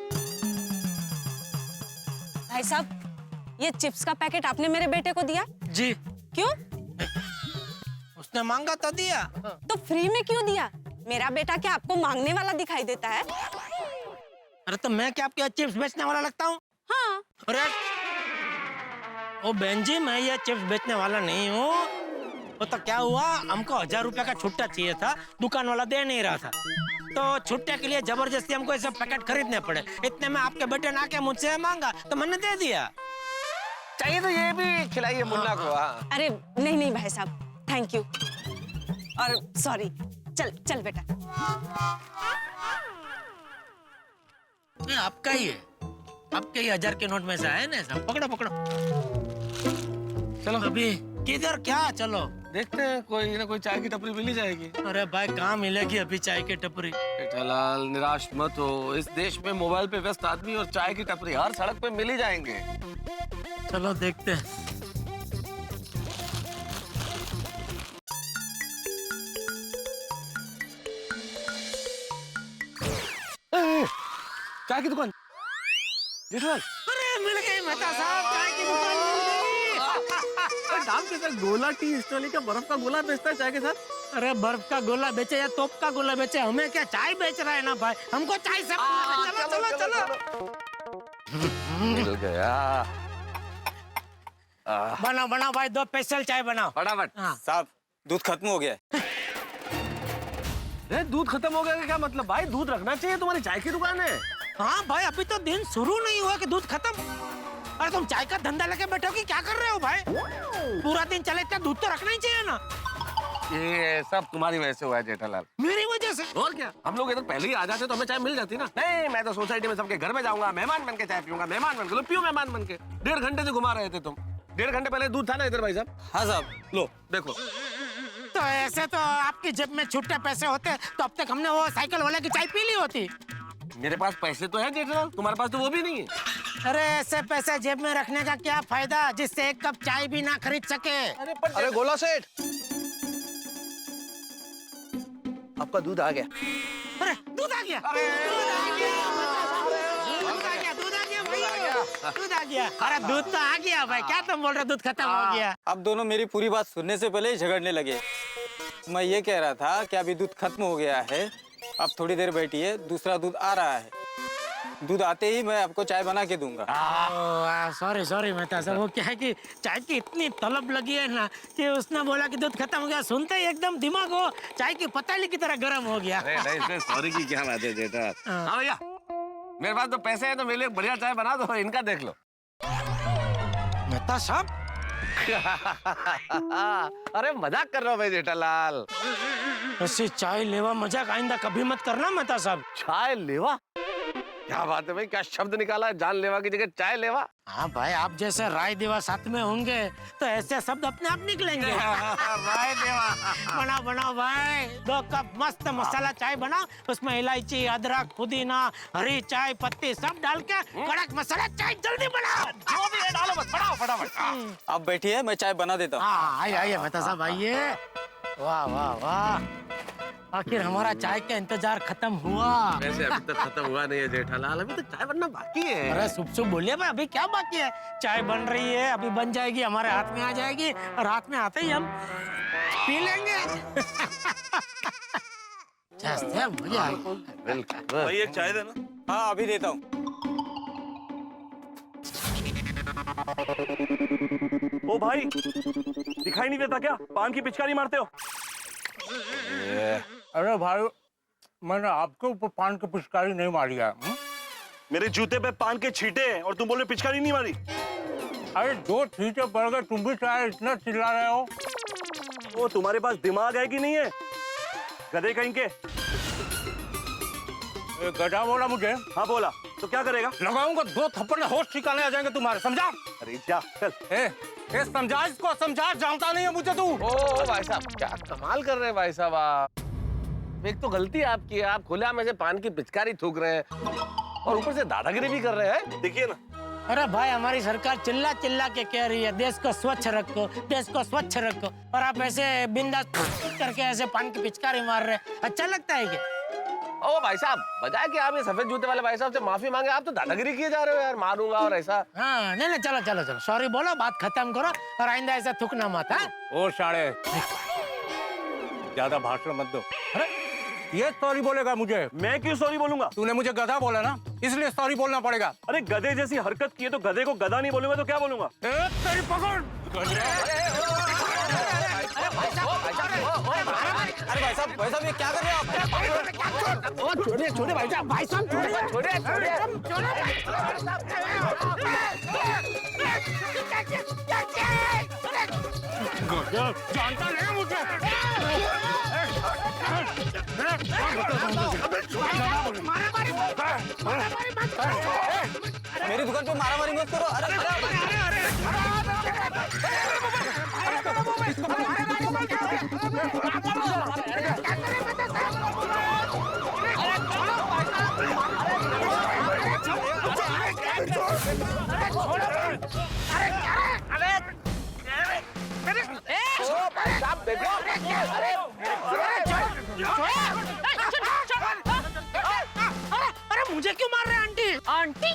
भाई साहब, ये चिप्स का पैकेट आपने मेरे बेटे को दिया? जी। क्यों? उसने मांगा तो दिया। तो फ्री में क्यों दिया? मेरा बेटा क्या आपको मांगने वाला दिखाई देता है? अरे तो मैं क्या आपके चिप्स बेचने वाला लगता हूँ? हाँ। अरे ओ बहन जी, मैं ये चिप्स बेचने वाला नहीं हूँ। वो तो क्या हुआ, हमको 1000 रुपए का छुट्टा चाहिए था, दुकान वाला दे नहीं रहा था, तो छुट्टे के लिए जबरदस्ती हमको ऐसे पैकेट खरीदने पड़े। इतने में आपके बेटे ने आके मुझसे मांगा तो मैंने दे दिया। चाहिए तो ये भी खिलाइए मुन्ना को। हाँ। अरे नहीं नहीं भाई साहब, थैंक यू और सॉरी। चल चल बेटा। ये आपका ही है, आपके ही 1000 के नोट में से आए ना सब। पकड़ो पकड़ो। चलो अभी किधर क्या? चलो देखते हैं, कोई ना कोई चाय की टपरी मिल ही जाएगी। अरे भाई, कहाँ मिलेगी अभी चाय की टपरी? जेठालाल निराश मत हो, इस देश में मोबाइल पे व्यस्त आदमी और चाय की टपरी हर सड़क पे मिल ही जाएंगे। चलो देखते हैं। चाय की दुकान। जेठालाल, अरे मिल गई मेहता साहब, चाय की दुकान मिल गई। दाम के साथ गोला टी स्टॉल का बर्फ का गोला बेचता है चाय के साथ। अरे बर्फ का गोला बेचे या तोप का गोला बेचे, हमें क्या, चाय बेच रहा है ना भाई, हमको चाय से चलो चलो चलो। मिल गया। बनाओ बनाओ भाई, 2 स्पेशल चाय बनाओ फटाफट। हाँ। साहब, दूध खत्म हो गया है। दूध खत्म हो गया का क्या मतलब? भाई दूध रखना चाहिए, तुम्हारी चाय की दुकान है। हाँ भाई, अभी तो दिन शुरू नहीं हुआ कि दूध खत्म। अरे तुम चाय का धंधा लेके बैठे हो कि क्या कर रहे हो भाई? पूरा दिन चले इतना दूध तो रखना ही चाहिए ना। ये सब तुम्हारी वजह से हुआ है जेठालाल। मेरी वजह से? और क्या, हम लोग इधर पहले ही आ जाते तो हमें चाय मिल जाती ना। नहीं, मैं तो सोसाइटी में सबके घर में जाऊंगा, मेहमान बन के चाय पीऊंगा, मेहमान बन के। पियो मेहमान बन के। 1.5 घंटे से घुमा रहे थे तुम। 1.5 घंटे पहले दूध था ना इधर भाई साहब? हाँ साहब। लो देखो। तो ऐसे तो आपकी जेब में छुट्टे पैसे होते तो अब तक हमने वो साइकिल वाले की चाय पी ली होती। मेरे पास पैसे तो है जेठालाल, तुम्हारे पास तो वो भी नहीं है। अरे ऐसे पैसे जेब में रखने का क्या फायदा, जिससे एक कप चाय भी ना खरीद सके। अरे गोला सेठ, आपका दूध आ गया। अरे दूध आ गया, दूध आ गया, दूध आ गया, दूध आ गया भाई, दूध आ गया। अरे दूध तो आ गया भाई, क्या तुम बोल रहे हो दूध खत्म हो गया? अब दोनों मेरी पूरी बात सुनने से पहले ही झगड़ने लगे। मैं ये कह रहा था कि अभी दूध खत्म हो गया है, अब थोड़ी देर बैठिए, दूसरा दूध आ रहा है। दूध आते ही मैं आपको चाय बना के दूंगा। सॉरी सॉरी मेहता साहब, वो क्या है कि चाय की इतनी तलब लगी है ना कि उसने बोला कि दूध खत्म हो गया, सुनते ही एकदम दिमाग वो चाय की पतीली की तरह गर्म हो गया। अरे नहीं, इसमें सॉरी की क्या बात है जेठा। हाँ भैया, मेरे पास तो पैसे हैं तो मेरे लिए बढ़िया चाय बना दो, इनका देख लो। मेहता साहब अरे मजाक कर रहा हूँ भाई जेठालाल। ऐसी चाय लेवा मजाक आइंदा कभी मत करना मेहता साहब। चाय लेवा? क्या बात है भाई, क्या शब्द निकाला है, जान लेवा की जगह चाय लेवा। हाँ भाई, आप जैसे राय देवा साथ में होंगे तो ऐसे शब्द अपने आप निकलेंगे। राय देवा। बनाओ बनाओ भाई, 2 कप मस्त मसाला चाय बनाओ, उसमें इलायची, अदरक, पुदीना, हरी चाय पत्ती सब डाल के कड़क मसाला चाय जल्दी बनाओ। जो भी है डालो, बस बनाओ फटाफट। आप बैठिए, मैं चाय बना देता हूँ। हाँ आइए आइए मेहता साहब आइए। वाह वाह वाह, आखिर हमारा चाय का इंतजार खत्म हुआ। वैसे अभी तक खत्म हुआ नहीं है जेठालाल, अभी तो चाय बनना बाकी है। अरे शुभ बोलिए भाई, अभी क्या बाकी है? चाय बन रही है, अभी बन जाएगी, हमारे हाथ में आ जाएगी और हाथ में आते ही हम पी लेंगे। मजा आएगा। भाई एक चाय देना। हाँ अभी देता हूँ। ओ भाई, दिखाई नहीं देता क्या? पान की पिचकारी मारते हो? अरे भाई, मैंने आपके ऊपर पान की पिचकारी नहीं मारी है। मेरे जूते पे पान के छींटे हैं और तुम बोल रहे पिचकारी नहीं मारी? अरे 2 छींटे पड़ गए, तुम भी चाहे इतना चिल्ला रहे हो। ओ तुम्हारे पास दिमाग है कि नहीं है? गधे कहीं के। गधा बोला मुझे? हाँ बोला, तो क्या करेगा? लगाऊंगा 2 थप्पड़ में होश ठिकाने आ जाएंगे तुम्हारे, समझा? अरे जा चल। ए समझा इसको, समझा, जानता नहीं है मुझे तू। ओ भाई साहब, क्या कमाल कर रहे हैं भाई साहब आप। एक तो गलती आपकी है, आप खुलेआम ऐसे पान की पिचकारी थूक रहे हैं और ऊपर से दादागिरी भी कर रहे हैं। देखिए ना। अरे भाई, हमारी सरकार चिल्ला चिल्ला के कह रही है देश को स्वच्छ रखो, देश को स्वच्छ रखो, और आप ऐसे बिंदास करके ऐसे पान की पिचकारी मार रहे हैं। अच्छा लगता है क्या? ओ भाई साहब, बजाय कि आप ये सफेद जूते वाले भाई साहब से माफी मांगे, आप तो दादागिरी किए जा रहे हो यार, मारूंगा और ऐसा। हाँ नहीं, चलो सॉरी बोलो, बात खत्म करो और आइंदा ऐसा थूकना मत। ओ साले, ज्यादा भाषण मत दो। अरे ये सॉरी बोलेगा मुझे? मैं क्यों सॉरी बोलूंगा? तूने मुझे गधा बोला ना, इसलिए सॉरी बोलना पड़ेगा। अरे गधे जैसी हरकत की है तो गधे को गधा नहीं बोलूंगा तो क्या बोलूंगा? तेरी पकड़। अरे भाई साहब ये क्या कर रहे हो आप? छोड़िए भाई साहब, छोड़िए। जानता नहीं मुझे। मेरी दुकान पे मारामारी मत करो। अरे मुझे क्यों मार रहे हैं आंटी? आंटी?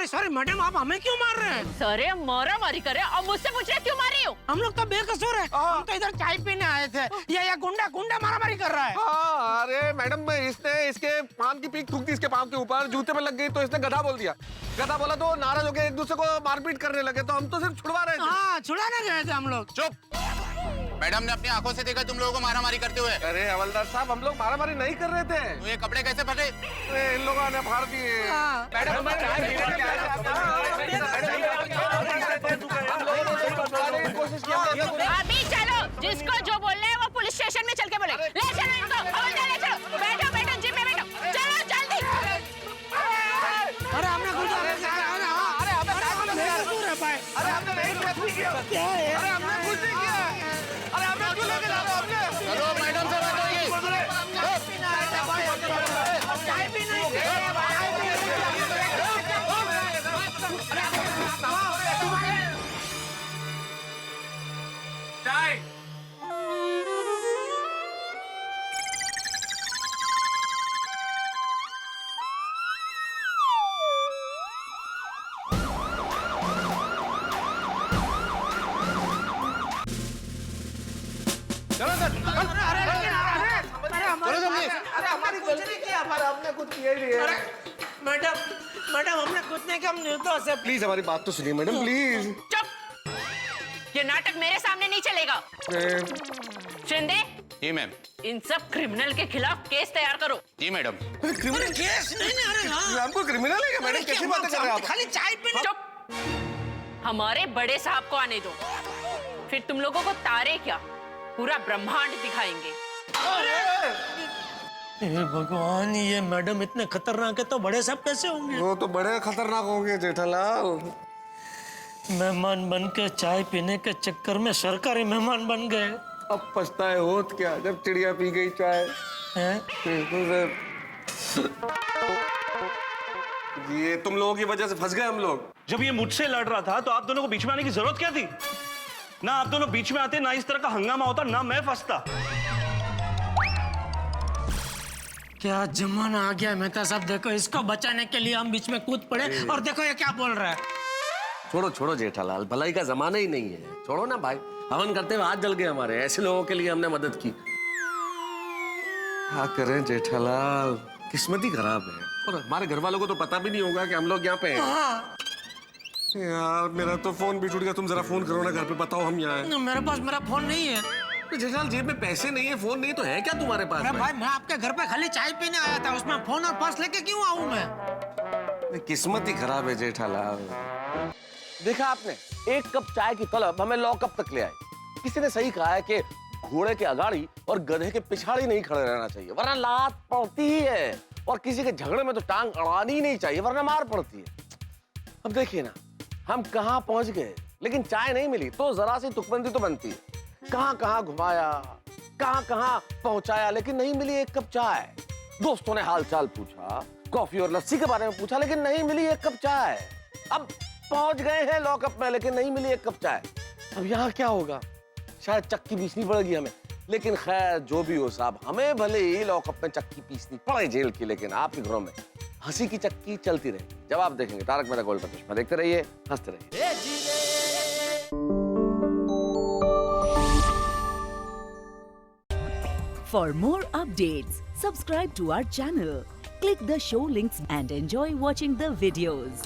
सॉरी मैडम, आप हमें क्यों मार रहे हैं? सरे मारा मारी करे और मुझसे पूछ रहे क्यों मारी हो? हम लोग तो बेकसूर है, हम तो इधर चाय पीने आए थे। ये गुंडा मारामारी कर रहा है। अरे मैडम, इसने इसके पान की पीक थूक दी इसके पाँव के ऊपर, जूते में लग गई तो इसने गधा बोल दिया। गधा बोला तो नाराज हो गए, एक दूसरे को मारपीट करने लगे, तो हम तो सिर्फ छुड़वा रहे थे। हाँ, छुड़ाने गए थे हम लोग। चुप। मैडम ने अपनी आंखों से देखा तुम लोगों को मारामारी करते हुए। अरे हवलदार साहब, हम लोग मारामारी नहीं कर रहे थे। तो ये कपड़े कैसे फटे? इन लोगों ने फाड़ दिए। मैडम अभी चलो, जिसको जो बोलना है वो पुलिस स्टेशन में चल के बोले। ले चलो इनको, ले चलो। बैठो जीप में बैठो, चलो जल्दी। अरे हमने कुछ चलो मैडम से बात होगी। मैडम हमने कुछ नहीं किया, हम निर्दोष है। प्लीज हमारी बात तो सुनिए मैडम, प्लीज। चुप, ये नाटक मेरे सामने नहीं चलेगा। शिंदे। जी मैम। इन सब क्रिमिनल के खिलाफ केस तैयार करो। जी मैडम। Criminal case? नहीं, हमको क्रिमिनल है क्या मैडम? कैसी बातें कर रहे हैं आप? खाली चाय पीने। चुप, हमारे बड़े साहब को आने दो, फिर तुम लोगों को तारे क्या पूरा ब्रह्मांड दिखाएंगे। भगवान, ये मैडम इतने खतरनाक है तो बड़े साहब कैसे होंगे? वो तो बड़े खतरनाक होंगे जेठालाल। मेहमान बन के चाय पीने के चक्कर में सरकारी मेहमान बन गए। अब पछताए होत क्या जब चिड़िया पी गई चाय। ये तुम लोगों की वजह से फंस गए हम लोग। जब ये मुझसे लड़ रहा था तो आप दोनों को बीच में आने की जरूरत क्या थी? ना आप दोनों बीच में आते, ना इस तरह का हंगामा होता, ना मैं फंसता। क्या जमाना आ गया मेहता साहब, देखो इसको बचाने के लिए हम बीच में कूद पड़े और देखो ये क्या बोल रहा है। छोड़ो छोड़ो जेठालाल, भलाई का जमाना ही नहीं है, छोड़ो ना भाई। हवन करते हुए हाथ जल गए हमारे, ऐसे लोगों के लिए हमने मदद की। क्या करें जेठालाल, किस्मत ही खराब है। और हमारे घर वालों को तो पता भी नहीं होगा कि हम लोग यहाँ पे हैं। यार मेरा तो फोन भी छूट गया, तुम जरा फोन करो ना घर पे, बताओ हम यहाँ हैं। मेरे पास मेरा फोन नहीं है। जेठालाल जेब में पैसे नहीं है, फोन नहीं, तो है क्या तुम्हारे पास? अरे भाई मैं आपके घर पे खाली चाय पीने आया था, उसमें फोन और पर्स लेके क्यों आऊं मैं? किस्मत ही खराब है जेठालाल। देखा आपने, एक कप चाय की तलब हमें लॉकअप तक ले आई। किसी ने सही कहा है कि घोड़े के अगाड़ी और गधे के पिछाड़ी नहीं खड़े रहना चाहिए, वरना लात पड़ती ही है। और किसी के झगड़े में तो टांग अड़ानी ही नहीं चाहिए, वरना मार पड़ती है। अब देखिए ना, हम कहाँ पहुंच गए, लेकिन चाय नहीं मिली तो जरा सी तुकबंदी तो बनती है। कहाँ कहाँ घुमाया, कहाँ कहाँ पहुंचाया, लेकिन नहीं मिली एक कप चाय। दोस्तों ने हालचाल पूछा, कॉफी और लस्सी के बारे में पूछा, लेकिन नहीं मिली एक कप चाय। अब पहुंच गए हैं लॉकअप में, लेकिन नहीं मिली एक कप चाय। अब यहाँ क्या होगा? शायद चक्की पीसनी पड़ेगी हमें। लेकिन खैर जो भी हो साहब, हमें भले ही लॉकअप में चक्की पीसनी पड़े जेल की, लेकिन आपके घरों में हंसी की चक्की चलती रहेगी। जब आप देखेंगे तारक मेहता का उल्टा चश्मा, देखते रहिए, हंसते रहिए। For more updates, subscribe to our channel, click the show links and enjoy watching the videos.